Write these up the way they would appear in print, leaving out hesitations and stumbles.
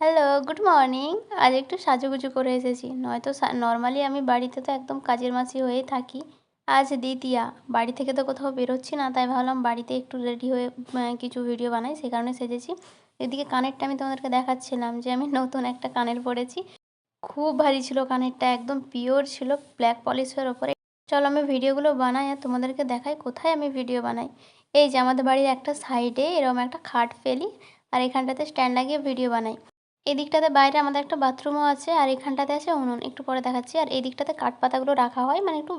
Hello, good morning. আজ একটু সাজুগুজু করে এসেছি। নয়তো নরমালি আমি বাড়িতে তো একদম কাজের মাসি হয়েই থাকি। আজ দ্বিতীয়া। বাড়ি থেকে তো কোথাও বেরোচ্ছি না, তাই ভাবলাম বাড়িতে একটু রেডি হয়ে কিছু ভিডিও বানাই, সে কারণে সেজেছি। এদিকে কানেরটা আমি তোমাদেরকে দেখাচ্ছিলাম যে আমি নতুন একটা কানের পরেছি। খুব ভারী ছিল কানেরটা, একদম পিওর ছিল, ব্ল্যাক পলিশের ওপরে। চলো আমি ভিডিওগুলো বানাই আর তোমাদেরকে দেখাই কোথায় আমি ভিডিও বানাই। এই যে আমাদের বাড়ির একটা সাইডে এরকম একটা খাট ফেলি, আর এখানটাতে স্ট্যান্ড লাগিয়ে ভিডিও বানাই। এই দিকটাতে বাইরে আমাদের একটা বাথরুমও আছে, আর এখানটাতে আছে উনুন, একটু পরে দেখাচ্ছি। আর এই দিকটাতে কাঠপাতাগুলো রাখা হয়, মানে একটু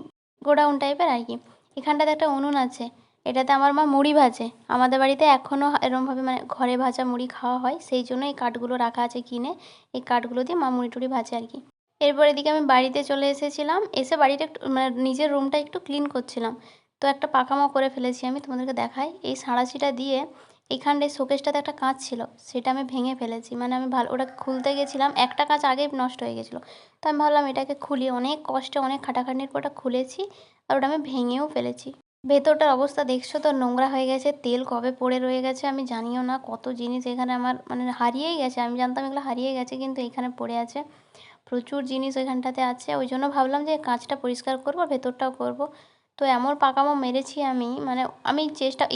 গোডাউন টাইপের আর কি। এখানটাতে একটা উনুন আছে, এটাতে আমার মা মুড়ি ভাজে। আমাদের বাড়িতে এখনও এরমভাবে মানে ঘরে ভাজা মুড়ি খাওয়া হয়, সেই জন্য এই কাঠগুলো রাখা আছে কিনে। এই কাঠগুলো দিয়ে মা মুড়ি টুড়ি ভাজে আর কি। এরপর এদিকে আমি বাড়িতে চলে এসেছিলাম, এসে বাড়িটা একটু মানে নিজের রুমটা একটু ক্লিন করছিলাম। তো একটা পাকামো করে ফেলেছি, আমি তোমাদেরকে দেখাই। এই সাঁড়াশিটা দিয়ে এইখানটায় শোকেসটাতে একটা কাঁচ ছিল, সেটা আমি ভেঙে ফেলেছি। মানে আমি ওটাকে খুলতে গেছিলাম, একটা কাঁচ আগেই নষ্ট হয়ে গেছিলো। তো আমি ভাবলাম এটাকে খুলি, অনেক কষ্টে অনেক খাটাখাটনির পর ওটা খুলেছি, আর ওটা আমি ভেঙেও ফেলেছি। ভেতরটার অবস্থা দেখছো তো, নোংরা হয়ে গেছে, তেল কবে পড়ে রয়ে গেছে আমি জানিও না। কত জিনিস এখানে আমার মানে হারিয়েই গেছে, আমি জানতাম এগুলো হারিয়ে গেছে, কিন্তু এখানে পড়ে আছে। প্রচুর জিনিস ওইখানটাতে আছে, ওই জন্য ভাবলাম যে কাঁচটা পরিষ্কার করবো, ভেতরটাও করব। তো এমন পাকামো মেরেছি আমি, মানে আমি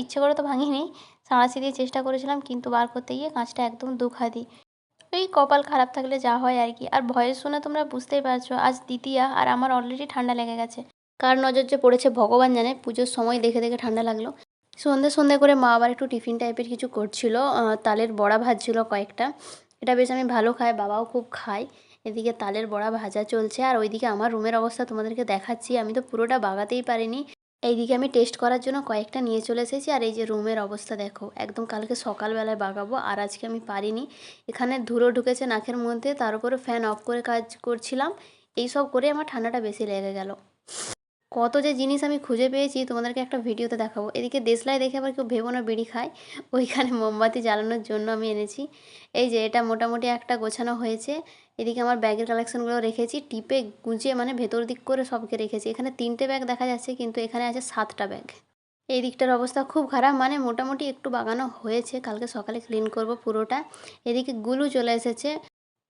ইচ্ছে করে তো ভাঙিনি, সাঁড়াশি দিয়ে চেষ্টা করেছিলাম, কিন্তু বার করতে গিয়ে কাঁচটা একদম দুখাদি। এই কপাল খারাপ থাকলে যা হয় আর কি। আর ভয়েস শুনে তোমরা বুঝতেই পারছো আজ দ্বিতীয়া, আর আমার অলরেডি ঠান্ডা লেগে গেছে। কার নজর যে পড়েছে ভগবান জানে, পুজোর সময় দেখে দেখে ঠান্ডা লাগলো। সন্ধে সন্ধে করে মা আবার একটু টিফিন টাইপের কিছু করছিল, তালের বড়া ভাজছিল কয়েকটা। এটা বেশ আমি ভালো খাই, বাবাও খুব খায়। এদিকে তালের বড়া ভাজা চলছে, আর ওইদিকে আমার রুমের অবস্থা তোমাদেরকে দেখাচ্ছি। আমি তো পুরোটা বাগাতেই পারিনি। এইদিকে আমি টেস্ট করার জন্য কয়েকটা নিয়ে চলে এসেছি, আর এই যে রুমের অবস্থা দেখো, একদম কালকে সকালবেলায় বাগাবো, আর আজকে আমি পারিনি। এখানে ধুলো ঢুকেছে নাকের মধ্যে, তার উপরে ফ্যান অফ করে কাজ করছিলাম। এইসব করে আমার ঠান্ডাটা বেশি লেগে গেল। কত যে জিনিস আমি খুঁজে পেয়েছি, তোমাদেরকে একটা ভিডিওতে দেখাবো। এদিকে দেশলাই দেখে আবার কেউ ভেবো না বিড়ি খায়, ওইখানে মোমবাতি জ্বালানোর জন্য আমি এনেছি। এই যে এটা মোটামুটি একটা গোছানো হয়েছে। এদিকে আমার ব্যাগের কালেকশনগুলো রেখেছি, টিপে গুঁজে মানে ভেতর দিক করে সবকে রেখেছি। এখানে 3টে ব্যাগ দেখা যাচ্ছে, কিন্তু এখানে আছে 7টা ব্যাগ। এই দিকটার অবস্থা খুব খারাপ, মানে মোটামুটি একটু বাগানো হয়েছে, কালকে সকালে ক্লিন করব পুরোটা। এদিকে গুলু চলে এসেছে,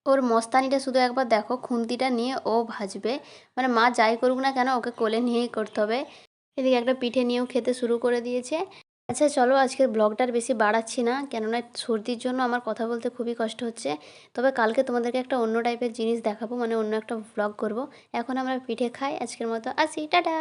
ওর মস্তানিটা শুধু একবার দেখো, খুন্তিটা নিয়ে ও ভাজবে। মানে মা যাই করুক না কেন, ওকে কোলে নিয়েই করতে হবে। এদিকে একটা পিঠে নিয়েও খেতে শুরু করে দিয়েছে। আচ্ছা চলো, আজকের ব্লগটার বেশি বাড়াচ্ছি না, কেননা সর্দির জন্য আমার কথা বলতে খুবই কষ্ট হচ্ছে। তবে কালকে তোমাদেরকে একটা অন্য টাইপের জিনিস দেখাবো, মানে অন্য একটা ব্লগ করব। এখন আমরা পিঠে খাই, আজকের মতো আসি, টাটা।